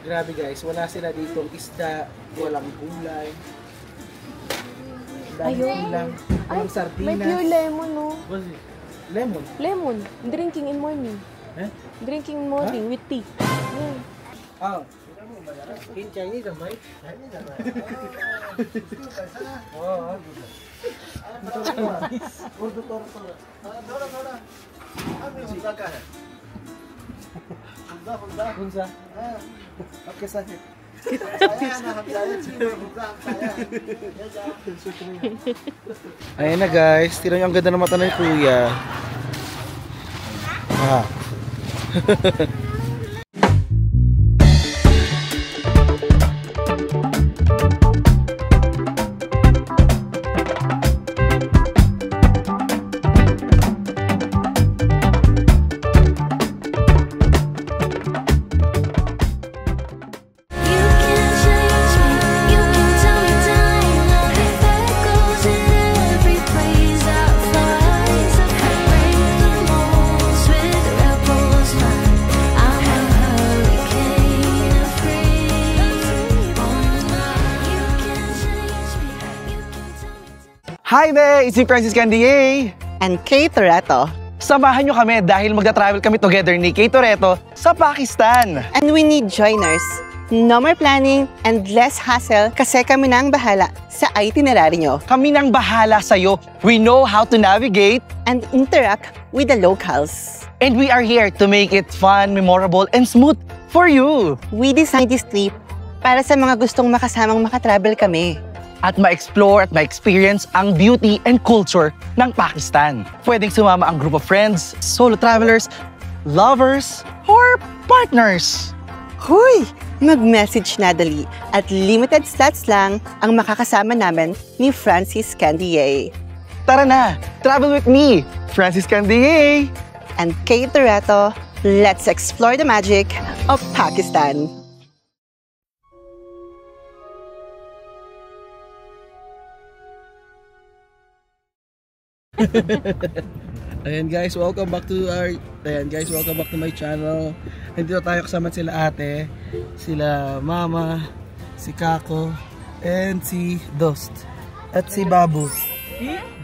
Grabe guys, wala sila dito isda, walang gulay. Ayun. Walang sardinas. May pure lemon, no? Lemon? Lemon. Drinking in morning. Eh? Drinking in morning with tea. Yeah. Oh. In Chinese, right? Oh, Urdu तो थोड़ा हुंदा का है हुंदा okay sir Ayan na guys, tira nyo ang ganda ng mata ng kuya. Hi there! It's me, Francis Candier! And Kay Toretto. Samahan nyo kami dahil magta-travel kami together ni Kay Toretto sa Pakistan! And we need joiners. No more planning and less hassle kasi kami na ang bahala sa itinerary nyo. Kami nang bahala sa'yo. We know how to navigate and interact with the locals. And we are here to make it fun, memorable, and smooth for you! We designed this trip para sa mga gustong makasamang makatravel kami. At ma-explore at ma-experience ang beauty and culture ng Pakistan. Pwedeng sumama ang group of friends, solo travelers, lovers, or partners. Huy! Mag-message na dali at limited slots lang ang makakasama namin ni Francis Candier. Tara na! Travel with me, Francis Candier! And Kay Toretto, let's explore the magic of Pakistan. Ayan guys, welcome back to my channel. Nandito tayo kasama sila ate, sila mama, si Kako, and si Dost, at si Babu.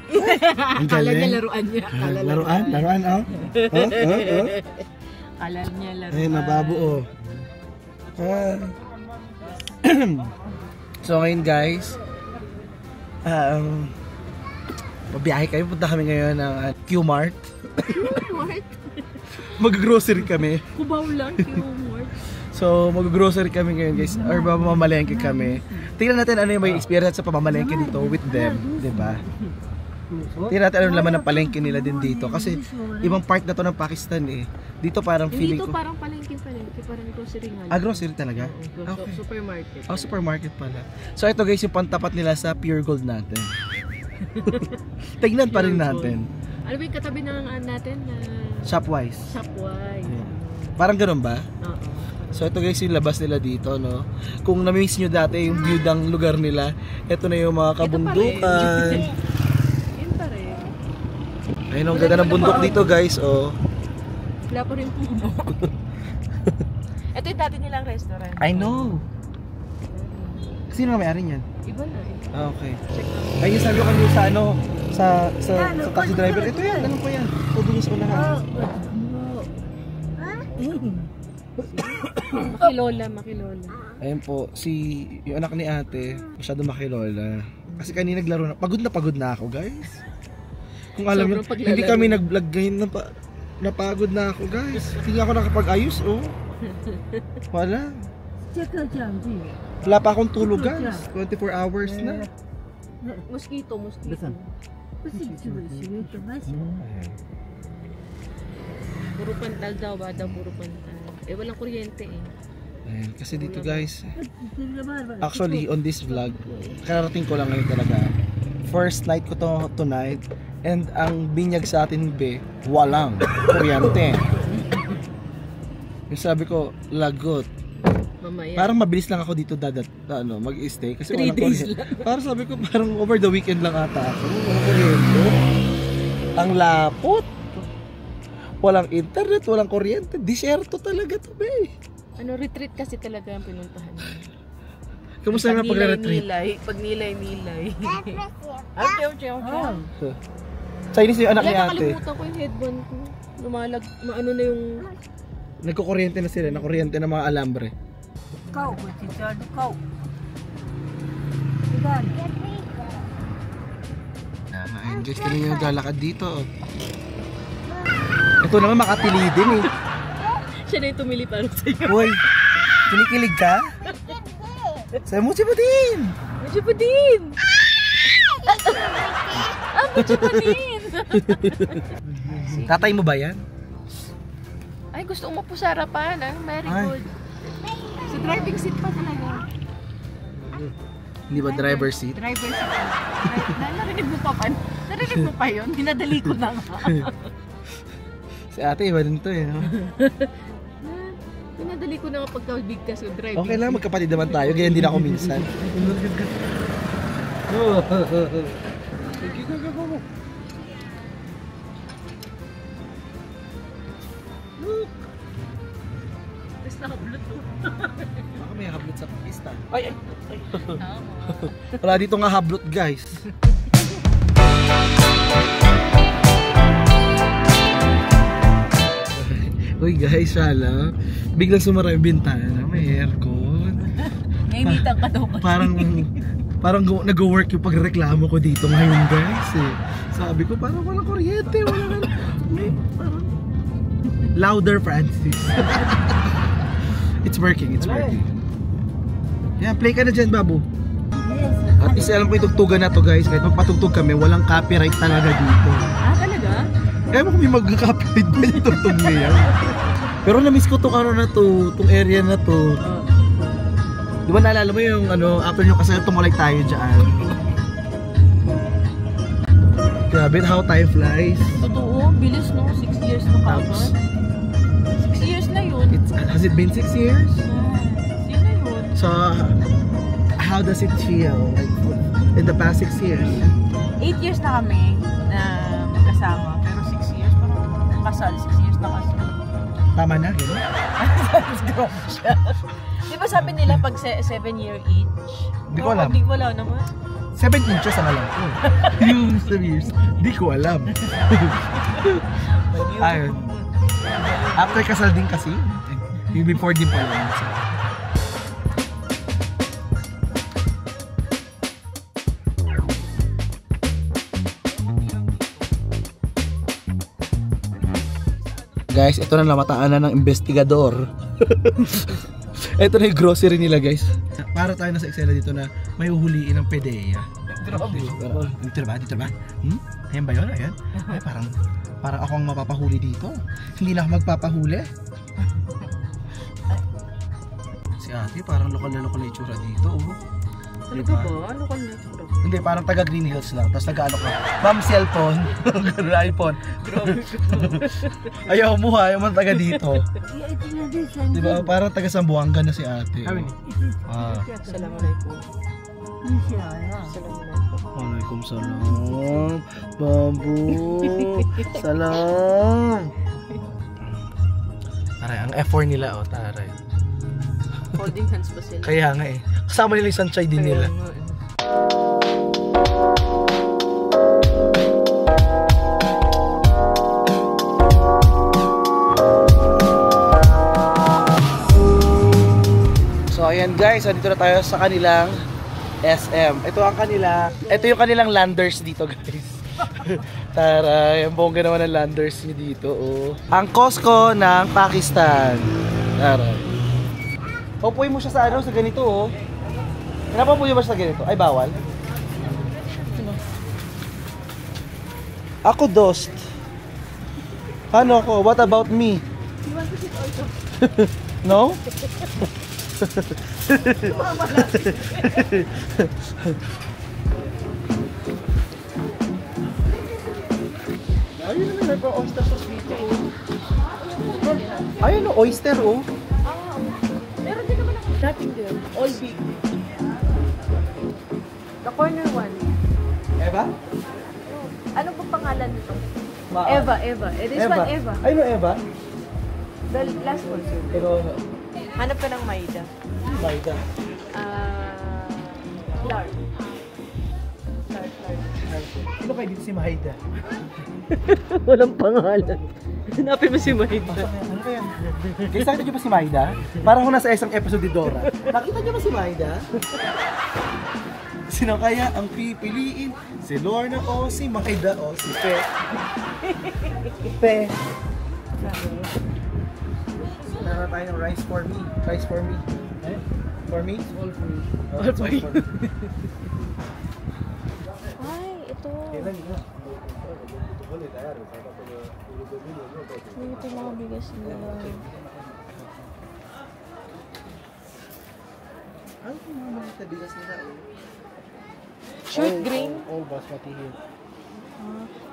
Ang Kala galing. niya laruan niya. Laruan, oh. Kala niya laruan. Ayun na, Babu, oh. So ngayon guys, mabiyahe kayo, punta kami ngayon ng Q-Mart. Q-Mart? Mag-grocery kami. Kubaw lang, Q-Mart. So, mag-grocery kami ngayon guys, or mamamalengke kami. Tingnan natin ano yung may experience sa pamamalengke dito with them, diba? Tingnan natin ano laman ng palengke nila din dito. Kasi, ibang part na to ng Pakistan eh. Dito parang feeling ko... Dito parang palengke, parang grocery nga. Ah, grocery talaga? Okay. Supermarket. Oh, supermarket pala. So, ito guys, yung pantapat nila sa Pure Gold natin. Tignan pa rin natin. Ano ba yung katabi ng natin? Shopwise. Shopwise. Yeah. Parang ganun ba? Oo. So ito guys yung labas nila dito, no? Kung na-miss nyo dati yung view ng lugar nila, ito na yung mga kabundukan. Yun pa rin. Ayun ang ganda ng bundok dito guys, oh. Wala pa rin puno. Ito yung dati nilang restaurant. I know. Sino may-ari niyan? Iba na eh. Ah, okay. Ayun sabi ko kanina sa ano, sa taxi driver. Ito yan, ano po yan? Tubulos ko lahat. Makilola. Ayun po, yung anak ni ate, masyado makilola. Kasi kanina naglaro na, pagod na ako guys. Kung alam niyo, hindi kami nag-vlog ngayon, napagod na ako guys. Hindi ako nakapag-ayos, oh. Wala. Wala pa akong tulog guys, 24 hours na. Mosquito. Puro pantal daw, bata puro pantal. Eh walang kuryente eh. Ayan, kasi dito guys, actually on this vlog, kararating ko lang ngayon talaga. First night ko to tonight, and ang binyag sa atin be, walang kuryente. Yung sabi ko, lagot. Mamaya. Parang mabilis lang ako dito mag-stay kasi 3 days lang. Parang sabi ko parang over the weekend lang ata ako. Walang kuryente. Ang lapot. Walang internet, walang kuryente. Disyerto talaga to, be. Ano, retreat kasi talaga ang pinuntahan niya. Kamusta na pagre-retreat? Pag nilay-nilay. Chinese yung anak ni ate. Nakalimutan ko yung headband ko. Ano na yung... Nagkukuryente na sila, nakuryente na mga alambre. Ikaw, Richard, ikaw. Ayun guys, tingnan nyo yung lalakad dito. Ito naman makapili din eh. Siya na yung tumili para sa'yo. Uy, kinikilig ka? Sa'yo mo si Budin! Medyo pa din! Medyo pa din! Tatay mo ba yan? Ay, gusto mo po sa harapan. Very good. Sa driving seat pa talaga. Hindi ba driver seat? Driver seat. Narinig mo pa pa? Narinig mo pa yun? Dinadali ko na nga. Si ate, iba din to eh. No? Dinadali ko na nga pagka-bigkas yung driving. Okay lang, magkapatid naman tayo. Ganyan din ako minsan. Tapos naka-bluetooth. Baka may hablot sa pista. Ay! Wala dito nga hablot guys. Uy guys, shala. Biglang sumara yung bintana. May aircon. Ngainitan ka daw. Parang nag-work yung pagreklamo ko dito ngayon guys eh. Sabi ko parang walang kuryente. Parang louder Francis. It's working. Yan, play ka na dyan, Babu. At least alam ko yung tugtugan na to guys. Kahit magpatugtog kami, walang copyright talaga dito. Ah, talaga? Kaya mo kami mag-copyright ba yung tugtog niya? Pero na-miss ko tong ano na to, tong area na to. Di ba naalala mo yung ano, after nyo kasi tumulay tayo dyan. Grabe, how time flies. Totoo, bilis no? 6 years na Tapos, kagad. 6 years na yun. has it been 6 years? Yun na yun. So, how does it feel like in the past 6 years? 8 years na kami na magkasama. Pero 6 years, parang kasal. 6 years na kasal. Tama na, gano'n? Grabe siya. Di ba sabi nila pag 7-year each? Di ko alam. Di ko alam naman. 7 inches ang alam ko. Yung 7 years, di ko alam. Ayun. After kasal din kasi, yung before din pala. Guys, ito na namataan na ng investigador. Ito na yung grocery nila guys. Para tayo nasa eksena dito na may uhuliin ng PDEA. Dito ba? Ayan ba yun? Ayan? Ay, parang ako ang mapapahuli dito. Hindi na ako magpapahuli. Si ate, parang lokal na itsura dito. Oh. Talaga ba? Ano ka na? Hindi, parang taga Green Hills lang. Tapos taga ano ka. Ma'am, cellphone. Ganun, iPhone. Ayaw mo ha, ayaw man taga dito. Diba, parang taga Sambuanga na si ate. Assalamualaikum. Waalaikum salam. Babu. Salam. Taray, ang F4 nila oh, taray. Holding hands ba sila? Kaya nga eh. Kasama nila yung sunshine din nila. So ayan guys, dito na tayo sa kanilang SM. Ito yung kanilang landers dito guys. Taray, ang bongga naman ng landers nyo dito oh. Ang Costco ng Pakistan. Taray. Paupuin mo siya sa ano, sa ganito oh. Pinapapuyo ba siya sa ganito? Ay, bawal. Ako dost. Ano ako? What about me? No? Ayun naman, may pa-oyster sauce dito oh. Ayun oh, oyster oh. Meron din naman ako dating din. All big. The corner one. Eva? Ano ba pangalan nito? Eva. Eva. This one, Eva. Ayun oh, Eva. The last one. Pero, Hanap ka ng Maida. Maida. Clark. Ano kayo dito si Maida? Walang pangalan. Hanapin mo si Maida. Ano kaya? Guys, nakita niyo ba si Maida? Parang kung nasa isang episode ni Dora. Nakita niyo ba si Maida? Sino kaya ang pipiliin? Si Lorna o si Maida o si Pe? Pe. Meron tayo ng rice for me. Rice for me. Eh? For me? All for me. All for me. Ay, ito. Ito yung mga bigas nila. Ano yung mga bigas nila? Short grain? All basmati here.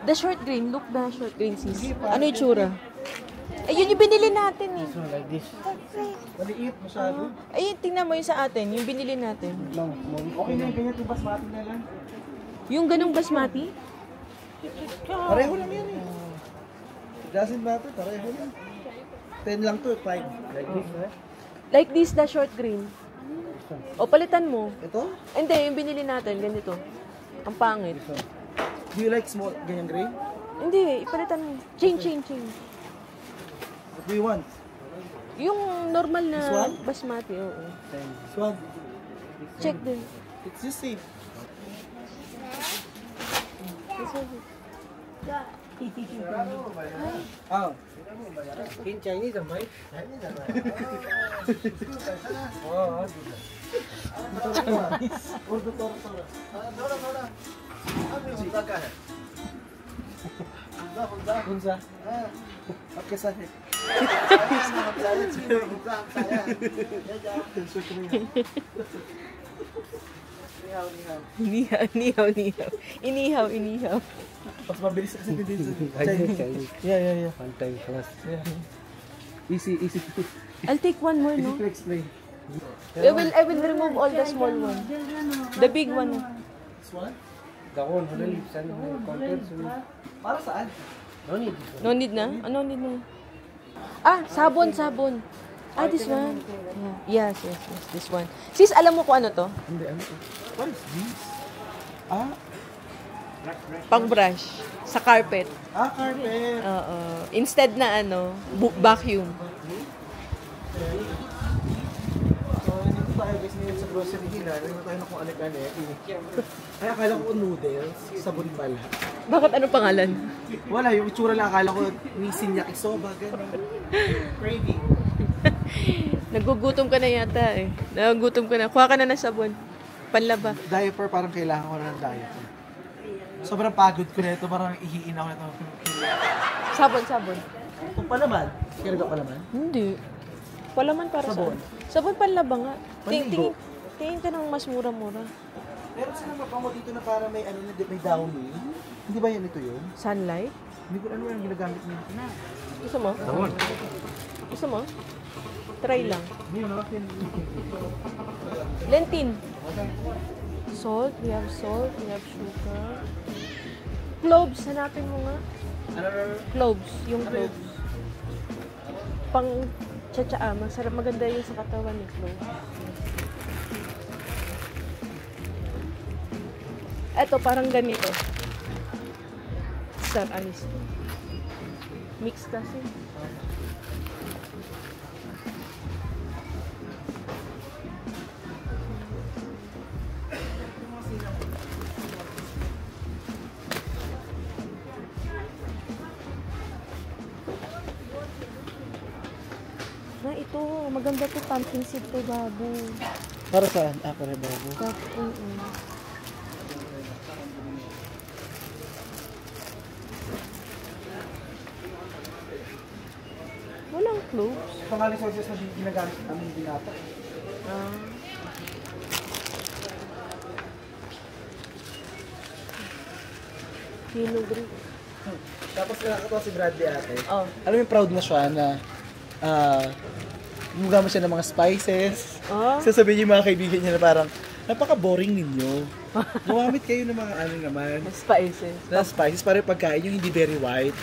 The short grain. Look the short grain, sis. Ano yung tsura? Ayun yung binili natin eh. So like this. Maliit masyado. Ayun, tingnan mo yung sa atin. Yung binili natin. Okay na yung ganyan yung basmati na lang. Yung ganong basmati? Pareho lang yan eh. It doesn't matter, pareho lang. 10 lang to, 5. Like this, eh? Like this, the short grain. O, palitan mo. Ito? Hindi, yung binili natin, ganito. Ang pangit. Do you like small, ganyang grain? Hindi, ipalitan mo. Change. What do you want? Yung normal na This one? basmati, oo. This one? Check din. It's the same. This one. Oh. In Chinese, am I? Oh. Urdu थोड़ा कौन सा आप कैसा है Inihaw. Mas mabilis kasi din sa Chinese. Yeah. One time plus. Yeah. Easy to I'll take one more, easy no? to explain. I will remove all the small one. The big one. This one? The one who lives and compared to Para saan? no need. No need na? Ano need na? Ah, sabon. Ah, this one. Yeah. Yes. This one. Sis, alam mo kung ano to? Hindi, ano to? What is this? Ah, Pang-brush. Sa carpet. carpet. Oo. Instead na vacuum. So, nandito tayo guys ngayon sa grocery nila. Nandito tayo na kung ano-ano. Ay, akala ko noodles, sabon pala. Bakit ano pangalan? Wala, yung itsura lang akala ko nisin yakisoba, gano'n. Craving. Nagugutom ka na yata eh. Nagugutom ka na. Kuha ka na ng sabon. Panlaba. Diaper, parang kailangan ko na ng diaper. Sobrang pagod ko na ito, parang ihiin ako na ito. Sabon. Ito pa naman. Kaya pa naman. Hindi. Palaman para Sabon. Sabon panlaba nga. Panligo. Tingin ka ng mas mura-mura. Meron silang mabango dito na parang may may downy. Hindi ba yan ito yun? Sunlight? Hindi ko ano yung ginagamit niya. Gusto mo? Gusto mo? Try lang. Hindi, natin. Lentin. Salt. We have sugar. Cloves. Hanapin mo nga. Cloves. Yung cloves. Pang tsa-tsaa. Masarap. Maganda yung sa katawan ni cloves. Eto, parang ganito. Star anise. Mix kasi. Na ito, maganda to, pumpkin seed to, babo. Para saan? Para babo. Walang cloves. Pangalan sources na ginagamit namin binata. Vinogre. Tapos nakakatawa si Bradley ate. Oh. Alam mo yung proud na siya na gumagamit siya ng mga spices. Sasabihin yung mga kaibigan niya na parang, napaka-boring ninyo. Gumamit kayo ng mga ano naman. Spices. Na spices para yung pagkain yung hindi very white,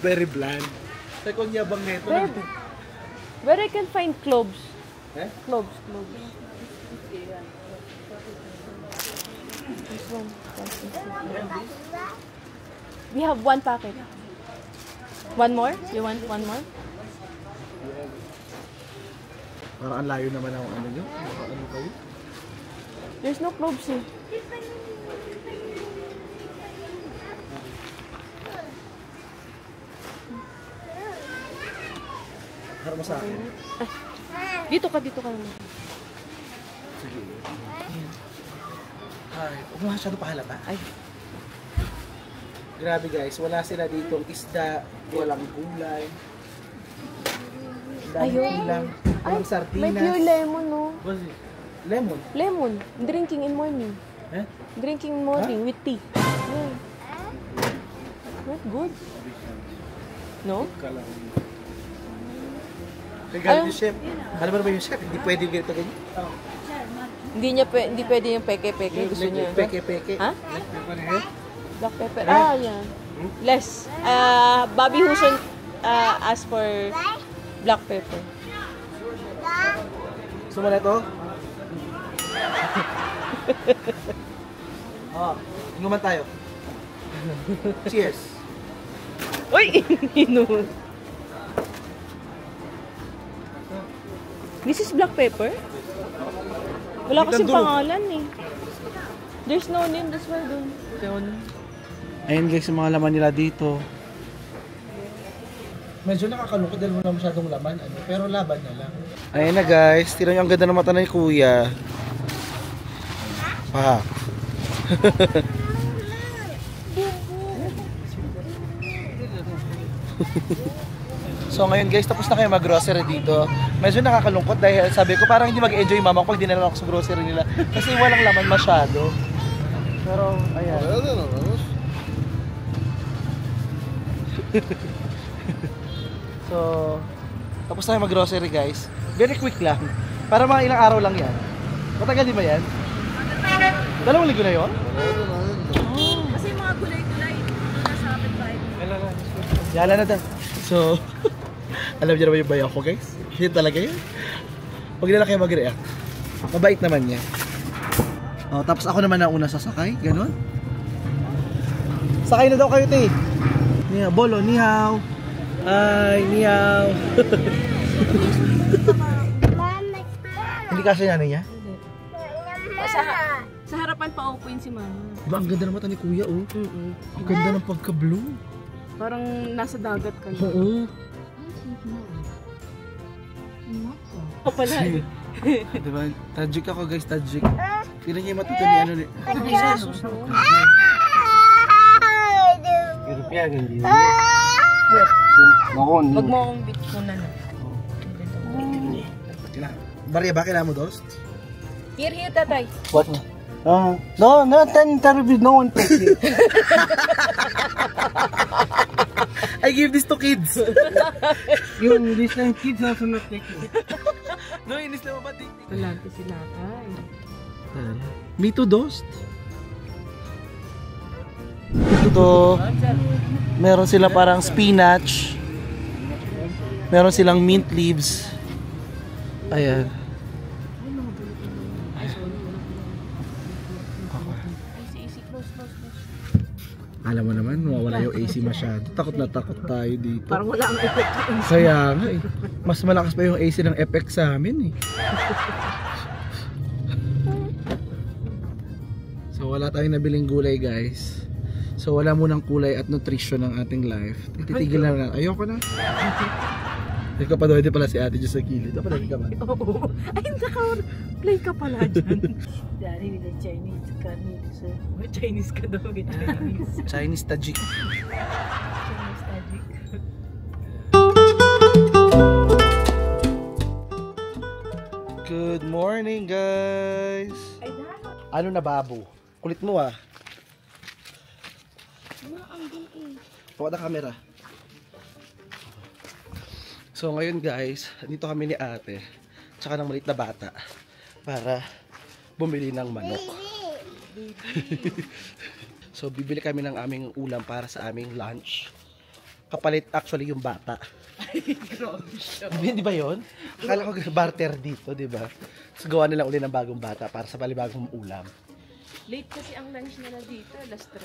very bland. Like, kung yabang neto. Where I can find cloves? Eh? Cloves. This one. We have one packet. One more? You want one more? Parang ang layo naman ang ano nyo. Ano kayo? There's no cloves eh. Harap mo sa akin. Dito ka naman. Sige. Ay, huwag mo masyado pahalata. Ay. Grabe guys, wala sila ditong isda, walang gulay. Ayun. Walang May sardinas. pure lemon, no? What's it? Lemon. Lemon. Drinking in morning. Eh? Drinking in morning with tea. Yeah. Not good. No? Regalo ni Chef. Alam mo ba yung Chef? Hindi pwede ganito ganyan. Hindi pwede yung peke-peke. Gusto niya. Peke-peke. Ha? Pepper here. Black pepper. Ah, yan. Less. Bobby Huson asked for black pepper. Gusto mo na ito? Inuman tayo. Cheers. Uy! Inuman. This is black pepper? Wala kasing pangalan eh. There's no name, that's why doon. Ayun guys, yung mga laman nila dito. Medyo nakakalungkot dahil wala masyadong laman, pero laban na lang. Ayun na guys, tira nyo ang ganda ng mata ni Kuya. Pa. So ngayon guys, tapos na kayo mag-grocery dito. Medyo nakakalungkot dahil sabi ko parang hindi mag-enjoy mama ko pag dinala ako sa grocery nila. Kasi walang laman masyado. Pero, ayan. So, tapos na kayo mag-grocery guys. Very quick lang. Para mga ilang araw lang yan. Matagal di ba yan? 2 linggo na yun? Kasi mga gulay-gulay nasa kapitbahay. Yala na daw. So, alam niyo naman yung bayaw ko guys. Yun talaga yun. Huwag na lang kayo mag-react. Mabait naman niya. Oh, tapos ako naman ang una sasakay. Ganon. Sakay na daw kayo, te. Nihaw. Bolo, nihaw. Ay, nihaw. Hindi kasi nanay niya? Sa harapan pa open si mama. Diba, ang ganda ng mata ni Kuya, oh. Ang ganda ng pagka-blue. Parang nasa dagat ka na. Oo. Ako pala. Diba? Tajik ako guys, tajik. Sila niya yung matuto ni ano ni... European, hindi. Mahon. Wag mo akong bit ko na. Maria, ba kailangan mo dost? Here, tatay. What? No, no one takes it. I give this to kids. Yung this time kids also not take it. No, inis na ba? Talante si tatay. Me too, dost. Ito, meron sila parang spinach. Meron silang mint leaves. Ayan. Alam mo naman, mawala yung AC masyado. Takot na takot tayo dito. Parang wala ang effect. Kaya nga eh. Mas malakas pa yung AC ng effect sa amin eh. So wala tayong nabiling gulay guys. So wala munang kulay at nutrition ng ating life. Titigil na lang. Ayoko na. Hindi ka pa doon, hindi pala si ate dyan sa kilid. Dapat lagi ka ba? Oo. Ay, naka-play ka pala dyan. Daddy with the Chinese Chinese, sir. Chinese ka daw. Chinese. Chinese tajik. Chinese magic. Good morning guys. Ano na babo? Kulit mo ah. Pawad ang camera. So ngayon guys, dito kami ni ate tsaka ng maliit na bata para bumili ng manok. So bibili kami ng aming ulam para sa aming lunch. kapalit actually yung bata. Di ba yun? Akala ko barter dito, di ba? So gawa nila uli ng bagong bata para sa palibagong ulam. Late kasi ang lunch nila dito. Alas 3.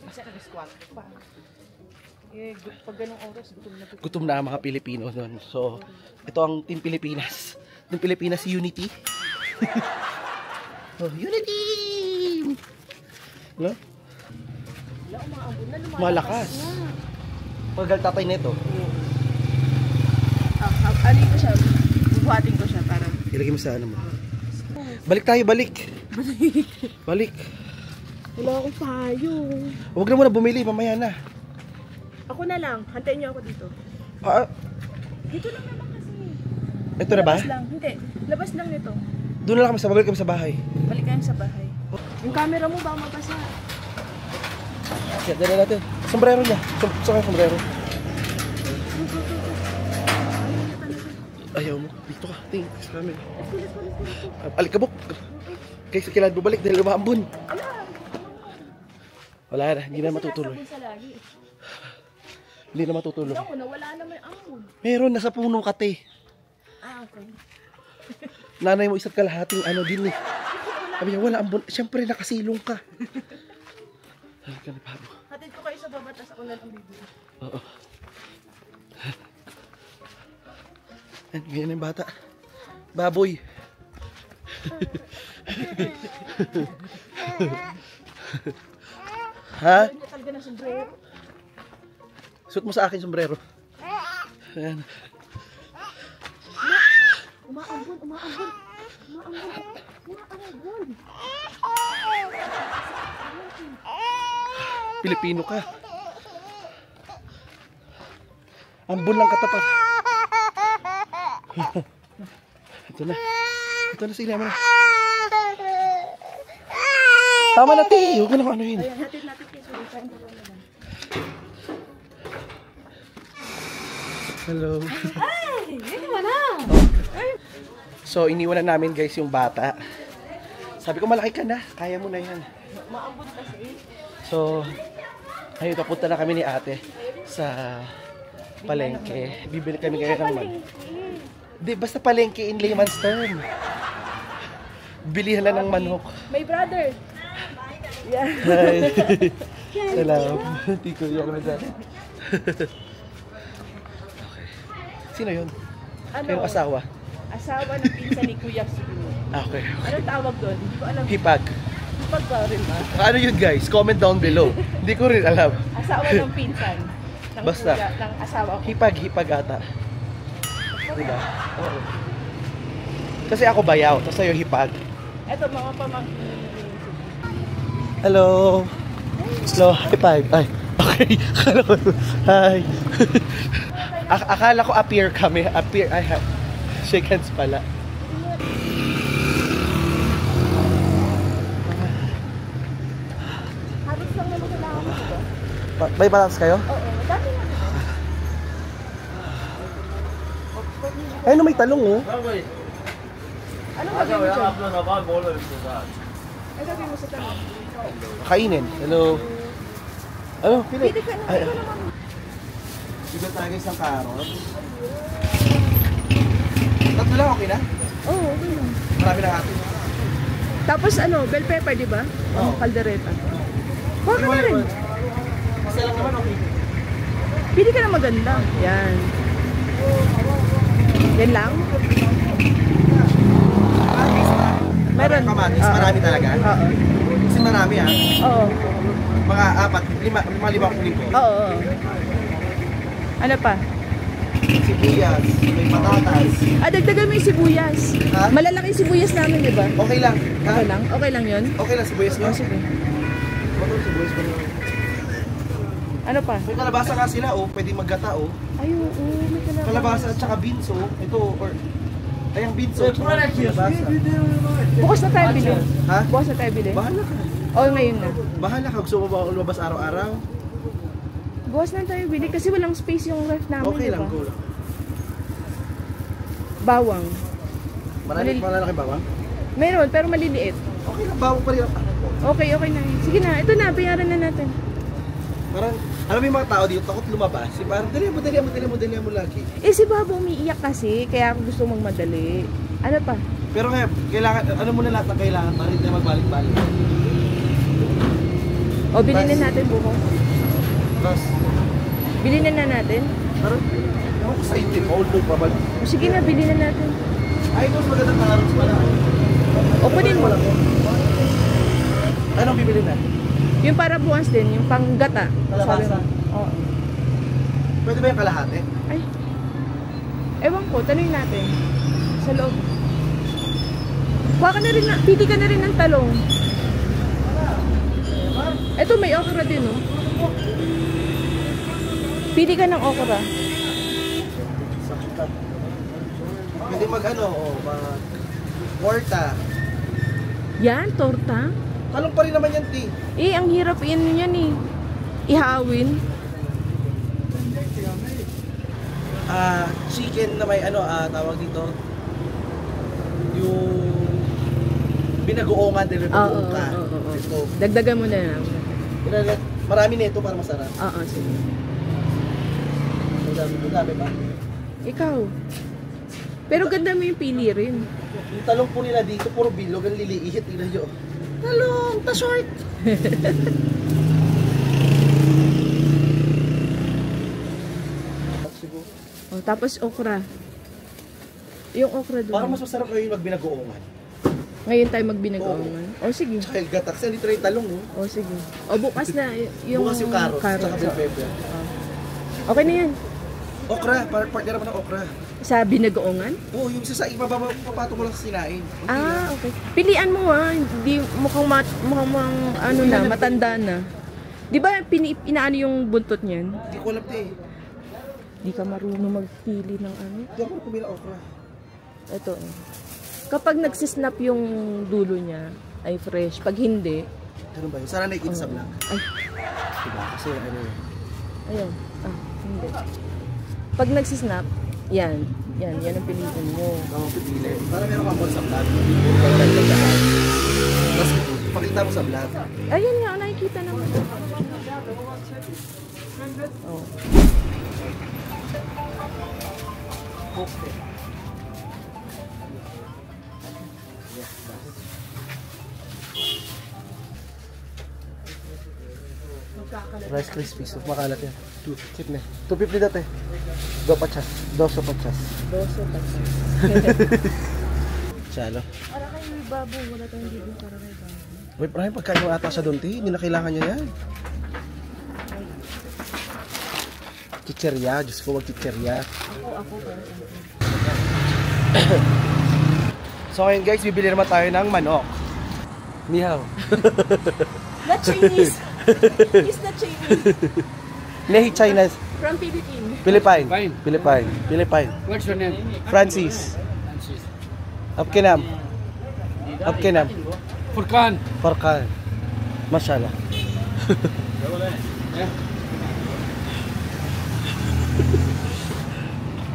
Minsan alas 4 pa. Eh, pag ganong oras, Gutom na ang mga Pilipino doon. So, ito ang Team Pilipinas. Team Pilipinas Unity. Oh, Unity! No? Malakas. Paggal tatay nito. Ano ko siya? Bubuhatin ko siya para. Ilagay mo sa ano mo. Balik tayo, balik. Balik. Wala akong payong. Huwag na muna bumili, mamaya na. Ako na lang. Hantayin niyo ako dito. Dito lang naman kasi. Ito na ba? Labas lang. Hindi. Labas lang nito. Doon na lang kami, balik kami sa bahay. Balik kayo sa bahay. Yung camera mo ba mabasa? Kaya dala natin. Sombrero niya. Saan yung sombrero? Ayaw mo. Dito ka. Tingin sa namin. Alikabok. Kaysa kailan bubalik dahil lumaambon. Wala na. Hindi na matutuloy. Hindi na matutuloy. Ako na wala naman ambon. Meron. Nasa punong kate. Okay. Nanay mo isa't kalahating ano din eh. Sabi niya, wala ambon. Siyempre nakasilong ka. Ay, kanipado. Hatid ko kayo sa baba, tas ako na lang bibili. Oo. Ganyan yung bata. Baboy. Ha? Talaga na sombrero. Suot mo sa akin sombrero. Ayan. Umaambon. Pilipino ka. Ambon lang katapat. Ito na. Ito na sila mo na. Tama na, Ti. Huwag mo na ano yun. Ayan, hatid natin kayo. Kain ko lang naman. Hello. Ay! Hindi mo na! So, iniwan na namin guys yung bata. Sabi ko, malaki ka na. Kaya mo na yan. Maambon kasi. So, ayun, papunta na kami ni ate sa palengke. Bibili kami ngayon ng man. Di, basta palengke in layman's term. Bilihan na ng manok. My brother. Yeah. Hi. Hello. Tiko, yan naman dyan. Sino yun? Ano? Yung asawa? Asawa ng pinsan ni Kuya siguro. Okay. Anong tawag doon? Hindi ko alam. Hipag. Hipag ba rin ba? Ano yun guys? Comment down below. Hindi ko rin alam. Asawa ng pinsan. Ng Basta. Kuya, ng asawa ko. Hipag ata. Diba? Oo. Kasi ako bayaw, tapos sa'yo hipag. Eto, mga pamangkin. Hello. Hello, hipag. Ay, okay. Hi. Akala ko appear kami. Appear. Ay, shake hands pala. Halos lang naman kailangan mo ito. May balance kayo? Oo, madami nga. Ayun, may talong oh. Anong gagawin mo dyan? Ay, gagawin mo sa tanong. Kainin. Hello. Ano? Pili. Pili ka na. Ay, Ito naman. Bigyan tayo isang carrot. Tatlo lang, okay na? Oo, okay lang. Marami na atin. Tapos ano, bell pepper, di ba? Oo. Kaldereta. Kuha ka na rin. Isa lang naman, okay. Pili ka na maganda. Yan. Yan lang? Meron. Kamatis, marami talaga. Oo. Kasi marami ah. Oo. Mga 5 ko. Oo. Ano pa? Sibuyas, may patatas. Dagdagan mo yung sibuyas. Ha? Malalaki yung sibuyas namin, di ba? Okay lang. Ha? Okay lang? Okay lang yun? Okay lang, sibuyas nyo? Sige. Bato, sibuyas ko nyo. Ano pa? May kalabasa nga sila oh, pwede maggata oh. Ay, oo. May kalabasa. Kalabasa at saka beans oh. Ito, or... Ay, ang beans oh. Tsaka kalabasa. Bukas na tayo bili. Ha? Bukas na tayo bili. Bahala ka. Oo, ngayon na. Bahala ka. Gusto mo ba lumabas araw-araw? Bukas na tayo bili kasi walang space yung ref namin, Okay di lang, ba? go lang. Bawang. Marami malaki bawang? Meron, pero maliliit. Okay lang, bawang pa rin. Okay, okay na. Sige na, ito na, bayaran na natin. Parang Alam mo yung mga tao dito, takot lumabas. Si parang dali mo lagi. Eh, si Babo umiiyak kasi, kaya ako gusto mong madali. Ano pa? Pero kaya, kailangan, ano mo na lahat ng kailangan para hindi na magbalik-balik. O, bilhin na natin bukas. Plus, Bilhin na natin. pero, ewan ko sa itim, old book pa ba? O, sige na, bilhin na natin. Ay, mas magandang kalarot pala. O, kunin mo. Anong bibili natin? Yung para bukas din, yung panggata. Kalabasa? Oo. Pwede ba yung kalahati? Ay. Ewan ko, tanungin natin. Sa loob. Kuha ka na rin na, pili ka na rin ng talong. Ito, may okra din, oh. Pili ka ng okra. Pwede mag-ano, morta. Yan, torta. Talong pa rin naman yan, T. Eh, ang hirap yan eh. Ihawin. Chicken na may tawag dito. Yung binagoongan din Oo. Ito. Dagdagan mo na lang. Marami nito para masarap. Oo, sige. Madami ba? Ikaw. Pero ganda mo yung pili rin. Yung talong po nila dito, puro bilog ang liliit. Tignan nyo. Talong! Ta-short! Oh, tapos okra. Yung okra doon. Parang mas masarap kayo yung magbinagoongan. Ngayon tayo magbinagoongan. O sige. Tsaka yung gatak. Kasi dito rin yung talong, oh. O sige. O bukas na yung Bukas yung carrots. Tsaka bell pepper. Okay na yan. Okra. Partner naman ng okra. Sa binagoongan? Oo, yung isa sa ipapato ko lang sa sinain. Okay. Pilian mo hindi mukhang matanda na. 'Di ba inaano yung buntot niyan? Hindi ko alam eh. Hindi ka marunong magpili ng ano. Hindi ako pumila okra. Ito. Kapag nagsisnap yung dulo niya, ay fresh. Pag hindi, Ano ba yun? Sana nakikita sa vlog. ay, Diba? Kasi ano yun. ayan. Hindi. Pag nagsisnap, yan ang piliin mo. Ako pipili. Para meron kang sa vlog. Tapos pakita mo sa vlog. Ayan nga, nakikita naman. Oh. Okay. Rice Krispies. Makalat yan. Check na. 250 dati. 2 pachas. 2 pachas. Doso pa siya. Chalo. Para kay Babo, wala tayong bibig para kay Babo. Wait, parang pagkain mo ata siya doon, Ti. Hindi na kailangan niya yan. Chicherya. Diyos ko, wag chicherya. Ako. So ngayon guys, bibili naman tayo ng manok. Nihaw. Not Chinese. It's not Chinese. Nehi China. From Philippines. Philippine. What's your name? Francis. Apke naam. Furkan. Farkan. Mashallah.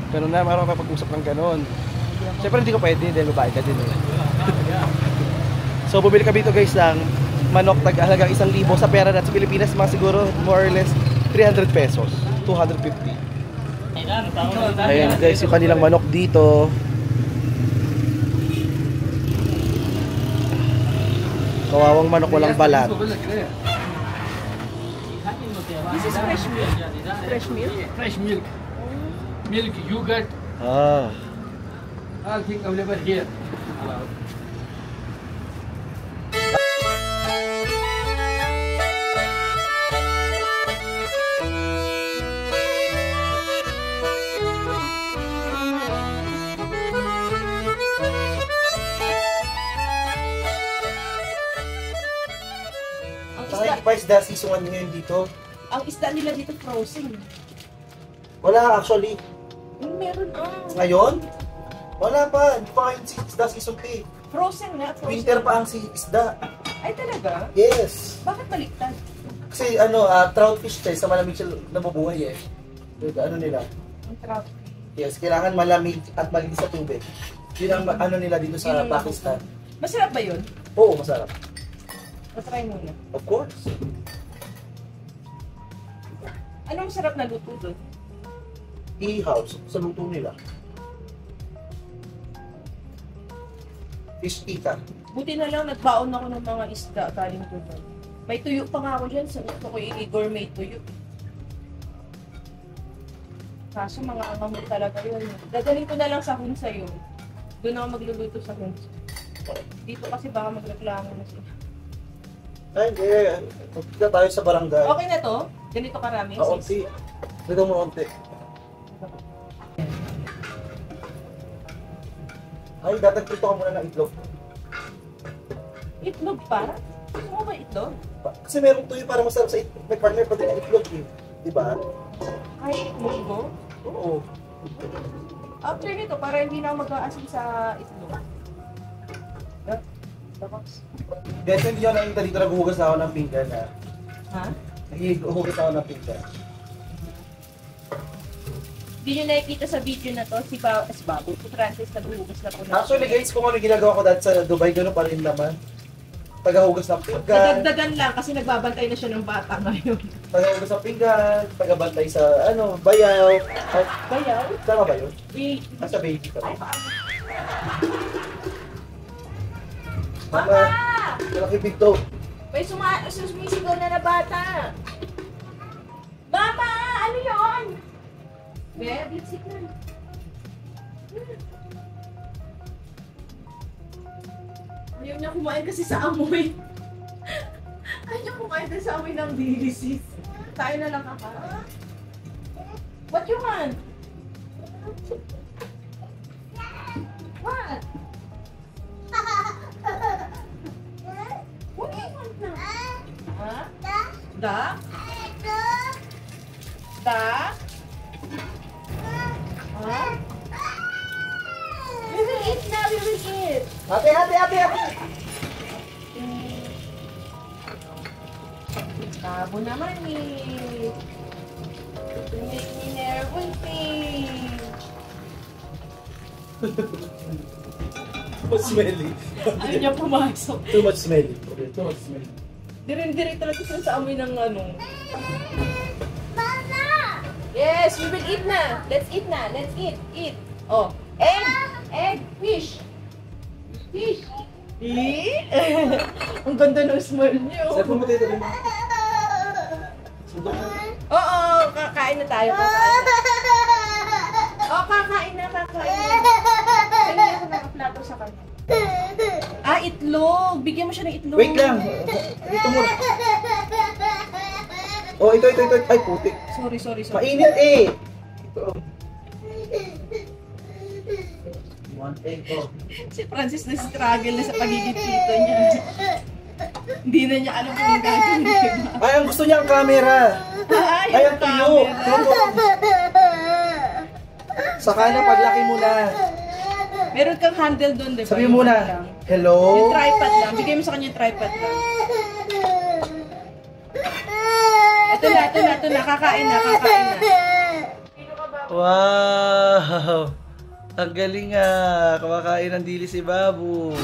Ganun na, marami pa pag-usap ng ganun. Siyempre hindi ko pwede dahil babae ka din eh. So bumili kami ito guys ng manok tag-halagang 1,000 sa pera natin sa Pilipinas, mga siguro more or less 300 pesos, 250. Ayan guys, yung kanilang manok dito. Kawawang manok, walang balat. This is fresh milk. Fresh milk? Fresh milk. Milk, yogurt, Ah. all things available here. Price dahil season 1 ngayon dito. Ang isda nila dito frozen. Wala actually. Meron Ngayon? Wala pa. Hindi pa ngayon isda season 3. Frozen nga. Winter pa ang isda. Ay talaga? Yes. Bakit baliktad? Kasi trout fish siya, sa malamig siya nabubuhay eh. Diba, ano nila? Ang trout. Yes, kailangan malamig at malinis sa tubig. Yun ang ano nila dito sa Pakistan. Masarap ba yun? Oo, masarap. Patry muna. Of course. Anong sarap na luto doon? Ihaw sa luto nila. Fish tita. Buti na lang nagbaon ako ng mga isda galing doon. May tuyo pa nga ako dyan. Sa gusto ko i-gourmet tuyo. Kaso mga angamot talaga yun. Dadaling ko na lang sa Hunsa yun. Doon ako magluluto sa Hunsa. Dito kasi baka magreklamo na sila. Ay, hindi. Punta tayo sa barangay. Okay na to? Ganito karami? Onti. Dito mo onti. Ay, datagprito ka muna ng itlog. Itlog pa? Gusto mo ba itlog? Kasi merong tuyo para masarap sa itlog. May partner pa din ang itlog eh. Diba? Ay, itlog mo? Oo. After nito, para hindi na mag-aasin sa itlog. Guys, hindi nyo nakita dito naghuhugas ako ng pinggan ha. Ha? Naghuhugas ako ng pinggan. Hindi nyo nakikita sa video na to, si Babu, si Francis, naghuhugas na po na. Actually guys, kung ano ginagawa ko dati sa Dubai, gano'n pa rin naman. Tagahugas ng pinggan. Nadagdagan lang kasi nagbabantay na siya ng bata ngayon. Tagahugas ng pinggan, tagabantay sa bayaw. Ay, Bayaw? tama ba yun? Baby. Nasa baby ka. Ay, paano? Mama! Malaki pinto. May sumisigaw na na bata. Mama! Ano yun? Be, bitsik na. Ayaw niya kumain kasi sa amoy. Ayaw niya kumain kasi sa amoy ng dilisis. Tayo na lang kaka. What you want? What? What do you want now? Ha? Da? Da? Ha? We will eat now, we will eat. Ate! Tabo naman eh. Ito make me nervous. Too smelly. Ayaw niya pumasok. Too much smelly. Okay, too much smelly. Direct talaga sila sa amoy ng ano. Mama! Yes, we will eat na. Let's eat na. Let's eat. Eat. Oh, egg. Egg. Fish. Fish. Ang ganda ng smell niyo. Saan mo tayo rin? Oo, kakain na tayo. Kakain na. Oh, kakain na. Hindi ako nakaplato sa kanya. Ah, itlog. Bigyan mo siya ng itlog. Wait lang. Dito muna. Oh, ito. Ay, putik. Sorry. Mainit eh. Ito. One egg, oh. Si Francis na-struggle na sa pagiging tito niya. Hindi na niya alam kung gagawin, diba? Ay, ang gusto niya ang camera. Ay, ang tuyo. Saka na, paglaki mo na. Meron kang handle doon, diba? Sabi mo na, hello? Yung tripod lang. Bigay mo sa kanya yung tripod lang. Ito na. Kakain na. Wow! Ang galing ah! Kumakain ng dili si Babu.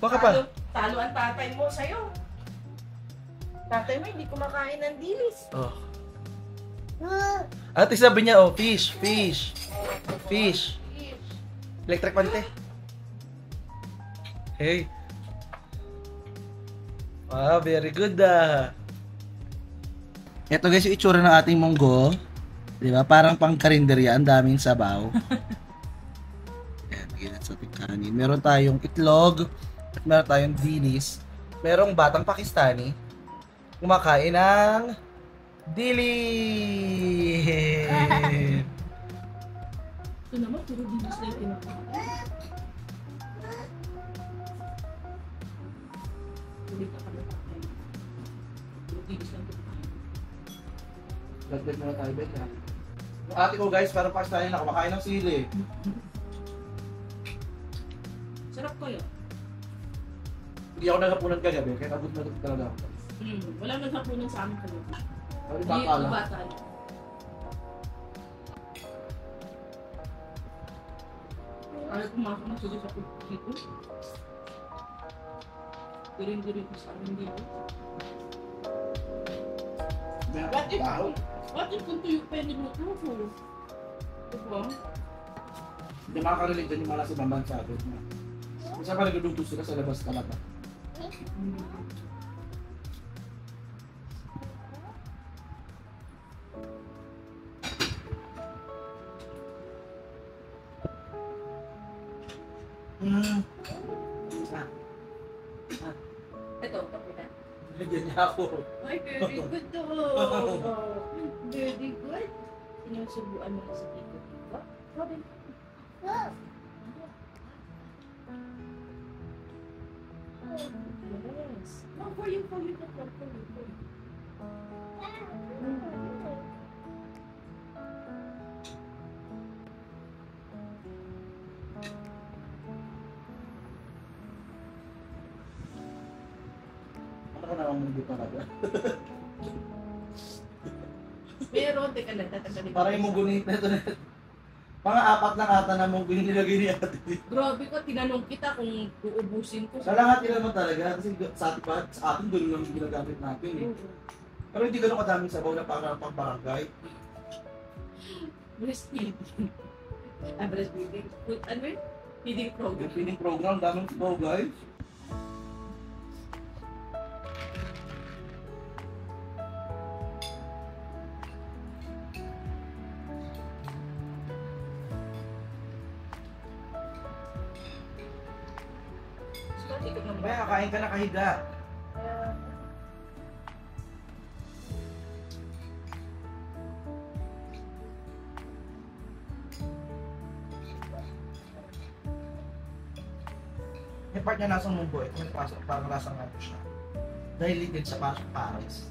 Baka pa? Talo ang tatay mo sa'yo. Tatay mo hindi kumakain ng dilis. Oh. Ate sabi niya, oh, fish. Electric pante. Hey. Wow, very good ah. Ito guys yung itsura ng ating munggo. Di ba? Parang pang karinderya, ang daming sabaw. Ayan, bigyan sa ating kanin. Meron tayong itlog, at meron tayong dilis. Merong batang Pakistani kumakain ng dili. Ito naman, puro dilis na yung pinakain. Dagdag na tayo, Bet. Yung ate ko guys, parang Pakistani na kumakain ng sili. Sarap ko yun. Hindi ako naghapunan kagabi, kaya abot na talaga ako. Walang naghapunan sa amin kagabi. Hindi Hindi bata ito lang. bata. Ayaw pumasok na sila sa dito. Diring-diring ko sa amin dito. Ba't ikaw? Bakit kung tuyo pa yung niluto ko? Diba? Hindi makaka-relate dyan yung mga nasa ibang bansa atin. Kasi pa nagluluto sila sa labas talaga. Ito, kape na. Lagyan niya ako. Ay, very good to. Very good. Sinusubuan mo na sa tito, diba? Robin. Yes. No, for you, for you. Ano ka naman hindi talaga? Meron, teka lang, tatanggalin ko. Parang yung mugunit na ito na. Mga 4 na ata na mong nilagay ni ate. Grabe ka, tinanong kita kung uubusin ko. Sa lahat nila naman talaga. Kasi sa atin doon lang ginagamit natin eh. Pero hindi ganun kadaming sabaw na para pang barangay. Breastfeeding. Breastfeeding. Ano yun? Feeding program. Yung feeding program, daming sabaw guys. Kaya kain ka na kahiga. Yung part niya nasa munggo, ito may pasok, parang lasang natin siya. Diluted sa pasok Paris.